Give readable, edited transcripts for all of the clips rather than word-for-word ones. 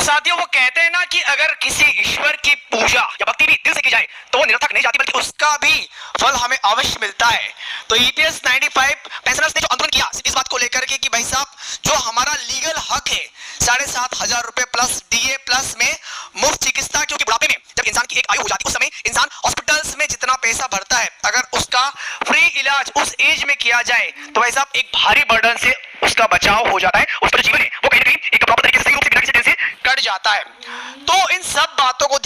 साथियों वो कहते हैं ना कि अगर किसी ईश्वर की पूजा या भक्ति भी दिल से की जाए तो वो निरर्थक नहीं जाती बल्कि उसका भी फल हमें अवश्य मिलता है। तो ईपीएस 95 पेंशनर्स ने जो आंदोलन किया इस बात को लेकर के कि भाई साहब जो हमारा लीगल हक है 7,500 रुपए प्लस डीए प्लस में मुफ्त चिकित्सा, क्योंकि बुढ़ापे में जब इंसान की एक आयु हो जाती है उस समय इंसान हॉस्पिटल्स में जितना पैसा भरता है अगर उसका फ्री इलाज उस एज में किया जाए तो भाई साहब एक भारी बर्डन से उसका बचाव हो जाता है, उसका जो जीवन है वो कहीं ना कहीं एक प्रॉपर तरीके से सही रूप से बिना किसी टेंशन से कट जाता है। तो इन सब बातों को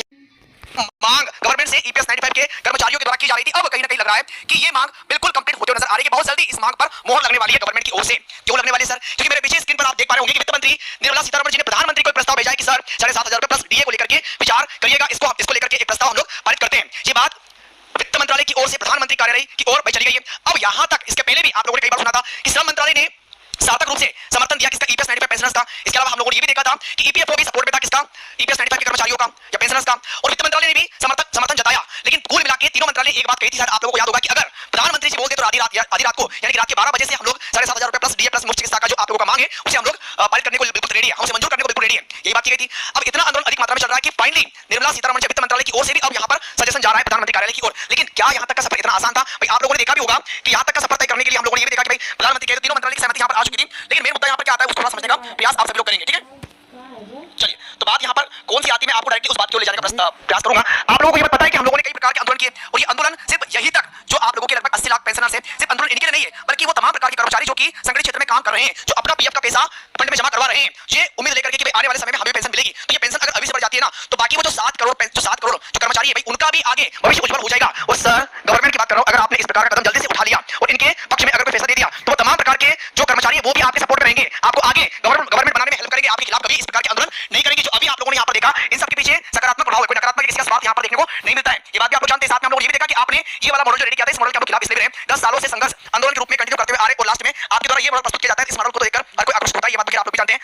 मांग गवर्नमेंट से ईपीएस 95 के कर्मचारियों के द्वारा की जा रही थी। अब कहीं ना कहीं लग रहा है कि ये मांग बिल्कुल कंप्लीट होते हुए नजर आ रही है। बहुत जल्दी इस मांग पर मोहर लगने वाली है गवर्नमेंट की ओर से। क्यों लगने वाली है सर? क्योंकि मेरे पीछे स्क्रीन पर आप देख पा रहे होंगे कि वित्त मंत्री निर्मला सीतारमण जी ने प्रधानमंत्री को एक प्रस्ताव भेजा है कि सर 7,500 रुपए प्लस डीए को लेकर के विचार करिएगा, इसको लेकर के एक प्रस्ताव हम लोग पारित करते हैं। ये बात वित्त मंत्रालय की ओर से प्रधानमंत्री कार्यालय की ओर चली गई है। अब यहां तक इसके पहले भी आप लोगों ने कई बार सुना था कि श्रम मंत्रालय ने सार्थक रूप से समर्थन दिया किसका? ईपीएस 95 पेंशनर्स का। इसके अलावा हम लोगों ने ये भी देखा था कि ईपीएफओ भी सपोर्ट में था किसका? ईपीएस 95 के कर्मचारियों का या पेंशनर्स का। और वित्त मंत्रालय ने भी समर्थन जताया। लेकिन कुल मिला के तीनों मंत्रालय एक बात कही थी, शायद आप लोगों को याद होगा कि अगर प्रधानमंत्री जी बोल दे तो आधी रात को यानी कि रात के 12 बजे से हम लोग 7,500 रुपए प्लस डीए प्लस मुफ्त चिकित्सा का जो आप लोगों का मांग है उसे हम लोग पारित करने को बिल्कुल रेडी है, हम उसे मंजूर करने को बिल्कुल रेडी है, यही बात की गई थी। अब इतना आंदोलन अधिक मात्रा में चल रहा है कि फाइनली निर्मला सीतारमण वित्त मंत्रालय की ओर से भी अब यहां पर सजेशन जा रहा है प्रधानमंत्री कार्यालय की ओर। लेकिन क्या यहां तक का सफर इतना आसान था? भाई आप लोगों ने देखा भी होगा कि यहां तक का सफर तय करने के लिए हम लोगों ने ये भी देखा कि भाई प्रधानमंत्री कह रहे तीनों मंत्रालय की सहमति यहां पर आ चुकी थी। लेकिन मेन मुद्दा यहां पर क्या आता है उसको थोड़ा समझने का प्रयास आप सभी लोग करेंगे, ठीक है? चलिए, तो बात यहां पर कौन सी आती है मैं आपको डायरेक्टली उस बात को ले जाने का प्रयास करूंगा। आप लोगों को ये पता है कि हम लोगों ने कई प्रकार के आंदोलन किए और ये आंदोलन सिर्फ यही तक जो आप लोगों के लगभग 80 लाख पेंशनर्स हैं सिर्फ आंदोलन इनके लिए नहीं है, बल्कि वो तमाम प्रकार के कर्मचारी जो कि संगठित क्षेत्र में काम कर रहे हैं, जो अपना पीएफ का पैसा फंड में जमा करवा रहे हैं, ये उम्मीद लेकर के आने वाले समय में हमें पेंशन मिलेगी। तो ये पेंशन अगर अभी से बढ़ जाती है ना तो बाकी वो जो 7 करोड़ जो कर्मचारी है भाई उनका भी आगे भविष्य उज्जवल हो जाएगा। और सर गवर्नमेंट की बात कर रहा हूं, अगर आपने इस प्रकार का कदम जल्दी से उठा लिया और इनके पक्ष में अगर कोई फैसला दे दिया तो वो तमाम प्रकार के जो कर्मचारी है वो भी आपके सपोर्ट में रहेंगे, आपको आगे गवर्नमेंट बनाने में हेल्प करेंगे, आपके खिलाफ कभी इस प्रकार के आंदोलन नहीं करेंगे। जो अभी आप लोगों ने यहां पर देखा इन सब के पीछे सकारात्मक प्रभाव है, कोई नकारात्मक किसी का स्वार्थ यहां पर देखने को नहीं मिलता है। ये बात भी आप लोग जानते हैं। साथ में हम लोग ये भी देखा कि आपने ये वाला मॉडल जो रेडी किया था इस मॉडल के आप खिलाफ इसलिए रहे 10 सालों से संघर्ष आंदोलन के रूप में कंटिन्यू करते हुए आ रहे और लास्ट में आपके द्वारा ये मॉडल प्रस्तुत किया जाता है। इस मॉडल को देखकर हर कोई आकृष्ट होता है, ये बात भी आप लोग भी जानते हैं।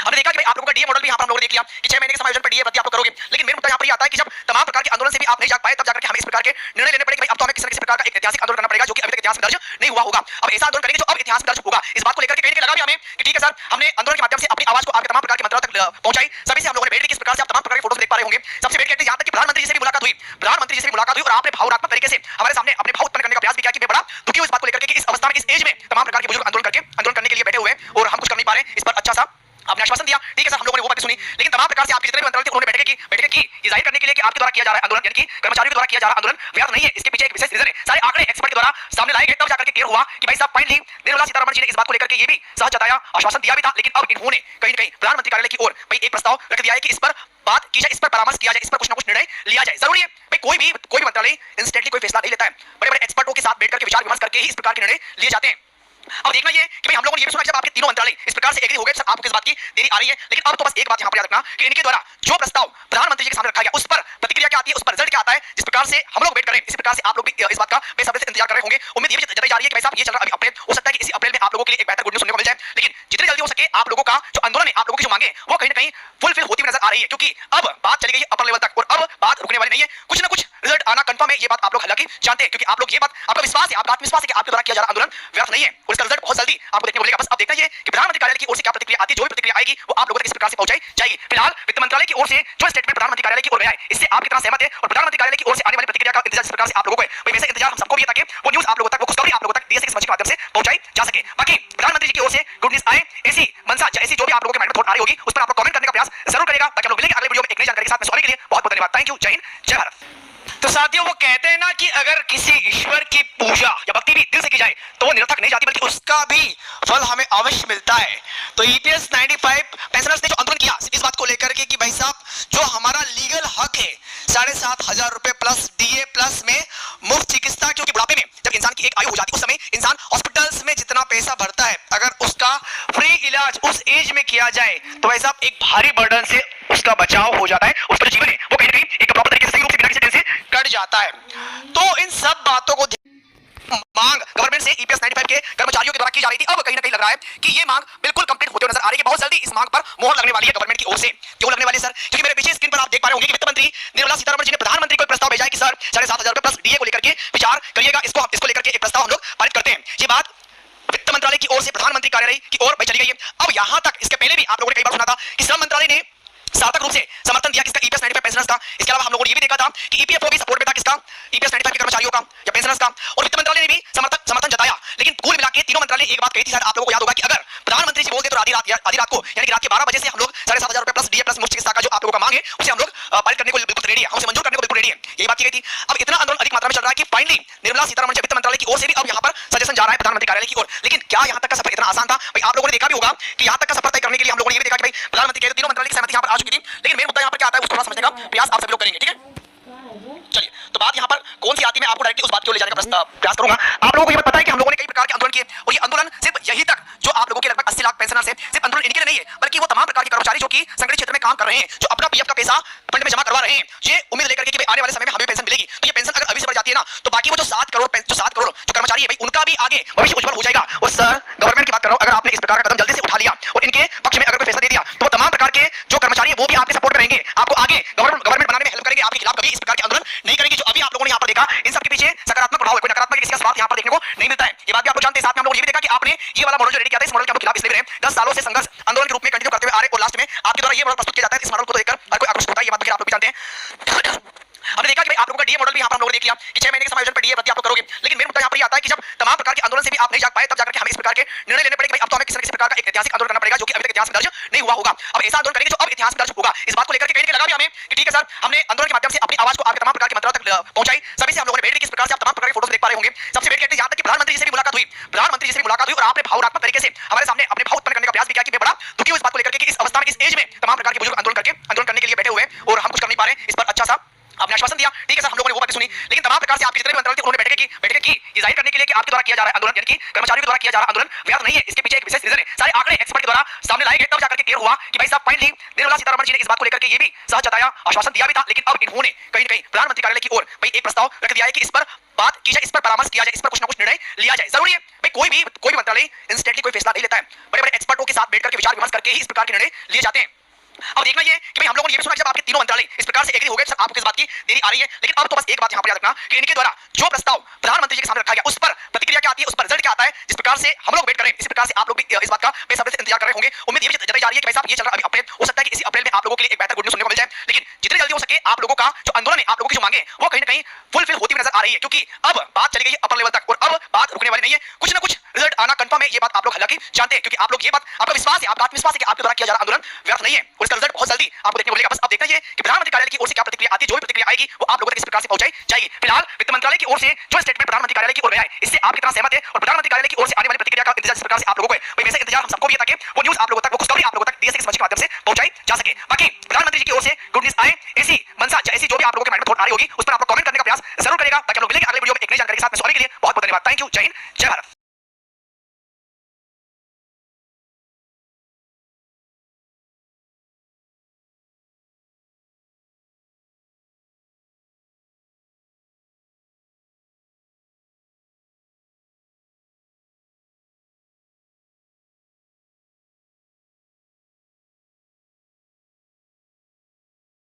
हमने देखा कि भाई आप लोगों का डीए मॉडल भी यहां पर हम लोगों ने देख लिया कि 6 महीने के समायोजन पर डीए वृद्धि आप लोग करोगे। लेकिन मेन मुद्दा यहां पर ये आता है कि जब तमाम प्रकार के आंदोलन से भी आप नहीं जाग पाए तब जाकर के हमें इस प्रकार के निर्णय लेने पड़ेंगे। भाई अब तो हमें किसी न किसी प्रकार का एक ऐतिहासिक आंदोलन करना पड़ेगा जो कि अभी तक इतिहास में दर्ज नहीं हुआ होगा। अब ऐसा आंदोलन करेंगे जो अब इतिहास में दर्ज होगा। इस बात को लेकर के कहीं लगा भी हमें कि ठीक है सर हमने आंदोलन के माध्यम से अपनी आवाज को आपके तमाम प्रकार के मंत्रालय तक पहुंचाई, सभी से हम लोगों ने भेंट की। किस प्रकार से आप तमाम प्रकार के फोटोज देख पा रहे होंगे, सबसे भेंट करते यहां तक कि प्रधानमंत्री जी से भी मुलाकात हुई और आपने भावनात्मक तरीके से हमारे सामने अपने भाव उत्पन्न करने का प्रयास भी किया कि मैं बड़ा दुखी हूं इस बात को लेकर के इस अवस्था में इस एज में तमाम प्रकार के बुजुर्ग आंदोलन करने के लिए बैठे हुए और हम कुछ कर नहीं पा रहे। इस पर अच्छा सा आपने आश्वासन दिया, ठीक है सर हम लोगों ने वो बातें सुनी। लेकिन तमाम प्रकार से आपके जितने भी मंत्रालय थे उन्होंने बैठकें की ये जाहिर करने के लिए कि आपके द्वारा किया जा रहा है आंदोलन यानी कि कर्मचारियों के द्वारा किया जा रहा आंदोलन व्यर्थ नहीं है। इसके पीछे एक विशेष रीजन है, सारे आंकड़े एक्सपर्ट के द्वारा सामने लाए गए तब जाकर के क्लियर हुआ कि भाई साहब फाइनली निर्मला सीतारमण जी ने इस बात को लेकर के ये भी सहज जताया, आश्वासन दिया भी था। लेकिन अब इन्होंने कहीं न कहीं प्रधानमंत्री कार्यालय की ओर भाई एक प्रस्ताव रख दिया है कि इस पर बात की जाए, इस पर परामर्श किया जाए, इस पर कुछ ना कुछ निर्णय लिया जाए। जरूरी है भाई कोई भी मंत्रालय इंस्टेंटली कोई फैसला नहीं लेता है, बड़े बड़े एक्सपर्टों के साथ बैठकर के विचार विमर्श करके ही इस प्रकार के निर्णय लिए जाते हैं। अब देखना ये कि भाई हम लोगों ने ये भी सुना कि जब आपके तीनों मंत्रालय इस प्रकार से एग्री हो गए सर आपको किस बात की देरी आ रही है। लेकिन अब तो बस एक बात यहां पर याद रखना कि इनके द्वारा जो प्रस्ताव प्रधानमंत्री जी के सामने रखा गया उस पर प्रतिक्रिया क्या आती है, उस पर रिजल्ट क्या आता है। जिस प्रकार से हम लोग वेट कर रहे हैं इसी प्रकार से आप लोग भी इस बात का बेसब्री से इंतजार कर रहे होंगे। उम्मीद ये भी जताई जा रही है कि भाई साहब ये चल रहा है अभी अप्रैल, हो सकता है कि इसी अप्रैल में आप लोगों के लिए एक बेहतर गुड न्यूज़ सुनने को मिल जाए। लेकिन जितनी जल्दी हो सके आप लोगों का जो आंदोलन है, आप लोगों की जो मांगे वो कहीं ना कहीं फुलफिल होती हुई नजर आ रही है, क्योंकि अब बात चली गई है अपर लेवल तक और अब बात रुकने वाली नहीं है। कुछ ना कुछ रिजल्ट आना कंफर्म है, ये बात आप लोग हालांकि जानते हैं, क्योंकि आप लोग ये बात आपका विश्वास है, आपका आत्मविश्वास है कि आपके द्वारा किया जा रहा आंदोलन व्यर्थ नहीं है और इसका रिजल्ट बहुत जल्दी आपको देखने को मिलेगा। बस अब देखना ये कि प्रधानमंत्री कार्यालय की ओर से क्या प्रतिक्रिया आती है, जो भी प्रतिक्रिया आएगी वो आप लोगों तक इस प्रकार से पहुंचाई जाएगी। फिलहाल वित्त मंत्रालय की ओर से जो स्टेटमेंट प्रधानमंत्री कार्यालय की ओर गया है इससे आप कितना सहमत है और प्रधानमंत्री कार्यालय की ओर से आने वाली प्रतिक्रिया का इंतजार इस प्रकार से आप लोगों को है। भाई वैसे इंतजार हम सबको भी है ताकि वो न्यूज़ आप लोगों तक, वो खुशखबरी आप लोगों तक डीएस के मंच के माध्यम से पहुंचाई जा सके। बाकी प्रधानमंत्री जी की ओर से गुड न्यूज़ आए ऐसी मंशा ऐसी जो भी आप लोगों के माइंड में थॉट आ रही होगी उस पर आप लोग कमेंट करने का प्रयास जरूर करेगा ताकि हम लोग मिलेंगे अगले वीडियो में एक नई जानकारी के साथ। सुनने के लिए बहुत बहुत धन्यवाद। Thank you. जय हिंद, जय भारत। तो साथियों वो कहते हैं ना कि अगर किसी ईश्वर की पूजा या भक्ति भी दिल से की जाए तो वो निरर्थक नहीं जाती बल्कि उसका भी फल हमें अवश्य मिलता है। तो ईपीएस 95 पेंशनर्स ने जो आंदोलन किया इस बात को लेकर के कि भाई साहब जो हमारा लीगल हक है 7,500 रुपए प्लस डीए प्लस में मुफ्त चिकित्सा, क्योंकि बुढ़ापे में जब इंसान की एक आयु हो जाती है उस समय इंसान हॉस्पिटल्स में जितना पैसा भरता है अगर उसका फ्री इलाज उस एज में किया जाए तो भाई साहब एक भारी बर्डन से उसका बचाव हो जाता है, उसका जो जीवन है वो कहीं ना कहीं एक प्रॉपर तरीके से सही रूप से बिना किसी टेंशन से कट जाता है। तो इन सब बातों को मांग गवर्नमेंट से ईपीएस 95 के कर्मचारियों के द्वारा की जा रही थी। अब कहीं ना कहीं लग रहा है कि ये मांग बिल्कुल कंप्लीट होते हुए नजर आ रही है। बहुत जल्दी इस मांग पर मोहर लगने वाली है गवर्नमेंट की ओर से। क्यों लगने वाली है सर? क्योंकि मेरे पीछे स्क्रीन पर आप देख पा रहे होंगे कि वित्त मंत्री निर्मला सीतारमण जी ने प्रधानमंत्री को एक प्रस्ताव भेजा है कि सर 7,500 रुपए प्लस डीए को लेकर के विचार करिएगा, इसको लेकर के एक प्रस्ताव हम लोग पारित करते हैं। ये बात वित्त मंत्रालय मंत्रालय की ओर से प्रधानमंत्री कार्यालय की ओर चली गई है। अब यहां तक इसके पहले भी आप लोगों ने कई बार सुना था कि श्रम मंत्रालय ने सार्थक रूप से समर्थन दिया किसका, ईपीएस 95 पेंशनर्स का। इसके अलावा हम लोगों ने ये भी देखा था कि ईपीएफओ भी सपोर्ट में था किसका, ईपीएस 95 के कर्मचारियों का या पेंशनर्स का। और वित्त मंत्रालय ने भी समर्थन जताया। लेकिन कुल मिला के तीनों मंत्रालय ने एक बात कही थी, शायद आप लोगों को याद होगा कि अगर प्रधानमंत्री जी बोलते तो आधी रात को यानी कि रात के 12 बजे से हम लोग 7,500 रुपए प्लस डीए प्लस मुफ्त चिकित्सा का जो आप लोगों का मांग है उसे हम लोग पारित करने को बिल्कुल रेडी है, हमसे मंजूर करने को बिल्कुल रेडी है, यही बात की गई थी। अब इतना आंदोलन अधिक मात्रा में चल रहा है कि फाइनली निर्मला सीतारमण जी वित्त मंत्रालय की ओर से भी अब यहां पर सजेशन जा रहा है प्रधानमंत्री कार्यालय की ओर। लेकिन क्या यहां तक का सफर इतना आसान था? भाई आप लोगों ने देखा भी होगा कि यहां तक का सफर तय करने के लिए हम लोगों ने ये भी देखा कि भाई प्रधानमंत्री के तीनों मंत्रालय की सहमति यहां पर आ चुकी थी। लेकिन मेन मुद्दा यहां पर क्या आता है उसको थोड़ा समझने का प्रयास आप सभी लोग करेंगे, ठीक है? चलिए, तो बात यहां पर कौन सी आती है, मैं आपको डायरेक्टली उस बात को ले जाने का प्रयास करूंगा। आप लोगों को ये पता है कि हम लोगों ने कई प्रकार के आंदोलन किए और ये आंदोलन सिर्फ यही तक जो आप लोगों के लगभग 80 लाख पेंशनर्स हैं, सिर्फ आंदोलन इनके लिए नहीं है, बल्कि वो तमाम प्रकार के कर्मचारी जो कि संगठित क्षेत्र में काम कर रहे हैं, जो अपना पीएफ का पैसा फंड में जमा करवा रहे हैं, ये उम्मीद लेकर के कि भाई आने वाले समय में हमें पेंशन मिलेगी। तो ये पेंशन अगर अभी से बढ़ जाती है ना, तो बाकी वो जो 7 करोड़ जो कर्मचारी है भाई उनका भी आगे भविष्य उज्जवल हो जाएगा। और सर गवर्नमेंट की बात कर रहा हूं, अगर आपने इस प्रकार का कदम जल्दी से उठा लिया और इनके पक्ष में अगर कोई फैसला दे दिया तो तमाम प्रकार के जो कर्मचारी है वो भी आपके सपोर्ट में रहेंगे, आपको आगे गवर्नमेंट बनाने में हेल्प करेंगे, आपके खिलाफ कभी इस प्रकार के आंदोलन नहीं करेंगे। जो अभी आप लोगों ने यहां पर देखा, इन सब के पीछे सकारात्मक प्रभाव है, कोई नकारात्मक किसी का स्वार्थ यहां पर देखने को नहीं मिलता है। ये बात भी आप लोग जानते हैं। साथ में हम लोग ये भी देखा कि आपने ये वाला मॉडल जो रेडी किया था, इस मॉडल के आप खिलाफ इसलिए रहे 10 सालों से संघर्ष आंदोलन के रूप में कंटिन्यू करते हुए आ रहे और लास्ट में आपके द्वारा ये मॉडल प्रस्तुत किया जाता है। इस मॉडल को देखकर हर कोई आक्रोशित होता है, ये बात तो आप लोग भी जानते हैं। हमने देखा कि भाई आप लोगों का डीए मॉडल भी यहां पर हम लोगों ने देख लिया कि 6 महीने के समायोजन पर डीए वृद्धि आप लोग करोगे। लेकिन मेन मुद्दा यहां पर ये आता है कि जब तमाम प्रकार के आंदोलन से भी आप नहीं जाग पाए, तब जाकर के हमें इस प्रकार के निर्णय लेने पड़ेंगे। भाई अब तो हमें किसी न किसी प्रकार का एक ऐतिहासिक आंदोलन करना पड़ेगा जो कि अभी तक इतिहास में दर्ज नहीं हुआ होगा। अब ऐसा आंदोलन करेंगे जो अब इतिहास में दर्ज होगा। इस बात को लेकर के कहीं लगा भी हमें कि ठीक है सर, हमने आंदोलन के माध्यम से अपनी आवाज को आपके तमाम प्रकार के मंत्रालय तक पहुंचाई। सभी से हम लोगों ने भेंट की, किस प्रकार से आप तमाम प्रकार के फोटोज देख पा रहे होंगे। सबसे भेंट करते यहां तक कि प्रधानमंत्री जी से भी मुलाकात हुई और आपने भावनात्मक तरीके से हमारे सामने अपने भाव उत्पन्न करने का प्रयास भी किया कि मैं बड़ा दुखी हूं इस बात को लेकर के कि इस अवस्था में, इस एज में तमाम प्रकार के बुजुर्ग आंदोलन करने के लिए बैठे हुए हैं और हम कुछ कर नहीं पा रहे। इस पर अच्छा सा आपने आश्वासन दिया, ठीक है सर, हम लोगों ने वो बात सुनी। लेकिन तमाम प्रकार से आपके जितने भी मंत्रालय थे उन्होंने बैठक की ये जाहिर करने के लिए कि आपके द्वारा किया जा रहा है आंदोलन, यानी कि कर्मचारियों के द्वारा किया जा रहा आंदोलन व्यर्थ नहीं है। इसके पीछे एक विशेष रीजन है। सारे आंकड़े एक्सपर्ट के द्वारा सामने लाए गए, तब जाकर के क्लियर हुआ कि भाई साहब फाइनली निर्मला सीतारमण जी ने इस बात को लेकर के ये भी सहज जताया, आश्वासन दिया भी था। लेकिन अब इन्होंने कहीं न कहीं प्रधानमंत्री कार्यालय की ओर भाई एक प्रस्ताव रख दिया है कि इस पर बात की जाए, इस पर परामर्श किया जाए, इस पर कुछ ना कुछ निर्णय लिया जाए। जरूरी है भाई, कोई भी मंत्रालय इंस्टेंटली कोई फैसला नहीं लेता है, बड़े बड़े एक्सपर्टों के साथ बैठकर के विचार विमर्श करके ही इस प्रकार के निर्णय लिए जाते हैं। अब देखना ये कि भाई हम लोगों ने ये भी सुना कि जब आपके तीनों मंत्रालय इस प्रकार से एग्री हो गए, सर आपको किस बात की देरी आ रही है। लेकिन अब तो बस एक बात यहां पर याद रखना कि इनके द्वारा जो प्रस्ताव प्रधानमंत्री जी के सामने रखा गया उस पर प्रतिक्रिया क्या आती है, उस पर रिजल्ट क्या आता है। जिस प्रकार से हम लोग वेट कर रहे हैं, इसी प्रकार से आप लोग भी इस बात का बेसब्री से इंतजार कर रहे होंगे। उम्मीद ये भी जताई जा रही है कि भाई साहब ये चल रहा है अभी अप्रैल, हो सकता है कि इसी अप्रैल में आप लोगों के लिए एक बेहतर गुड न्यूज़ सुनने को मिल जाए। लेकिन जितनी जल्दी हो सके आप लोगों का जो आंदोलन है, आप लोगों की जो मांगे वो कहीं ना कहीं फुलफिल होती हुई नजर आ रही है, क्योंकि अब बात चली गई है अपर लेवल तक और अब बात रुकने वाली नहीं है। कुछ ना कुछ रिजल्ट आना कंफर्म है, ये बात आप लोग हालांकि जानते हैं, क्योंकि आप लोग ये बात, आपका विश्वास है, आपका आत्मविश्वास है कि आपके द्वारा किया जा रहा आंदोलन व्यर्थ नहीं है और इसका रिजल्ट बहुत जल्दी आपको देखने को मिलेगा। बस अब देखना ये कि प्रधानमंत्री कार्यालय की ओर से क्या प्रतिक्रिया आती है। जो भी प्रतिक्रिया आएगी वो आप लोगों तक इस प्रकार से पहुंचाई जाएगी। फिलहाल वित्त मंत्रालय की ओर से जो स्टेटमेंट प्रधानमंत्री कार्यालय की ओर गया है, इससे आप कितना सहमत है और प्रधानमंत्री कार्यालय की ओर से आने वाली प्रतिक्रिया का इंतजार इस प्रकार से आप लोगों को है, भाई वैसे इंतजार हम सबको भी है ताकि वो न्यूज़ आप लोगों तक, वो खुशखबरी आप लोगों तक डीएस के माध्यम से पहुंचाई जा सके। बाकी प्रधानमंत्री जी की ओर से गुड न्यूज़ आए, ऐसी मंशा ऐसी जो भी आप लोगों के माइंड में थॉट आ रही होगी उस पर आप लोग कमेंट करने का प्रयास जरूर करेगा, ताकि हम लोग मिलेंगे अगले वीडियो में एक नई जानकारी के साथ। में सॉरी के लिए बहुत बहुत धन्यवाद। Thank you. जय हिंद, जय भारत।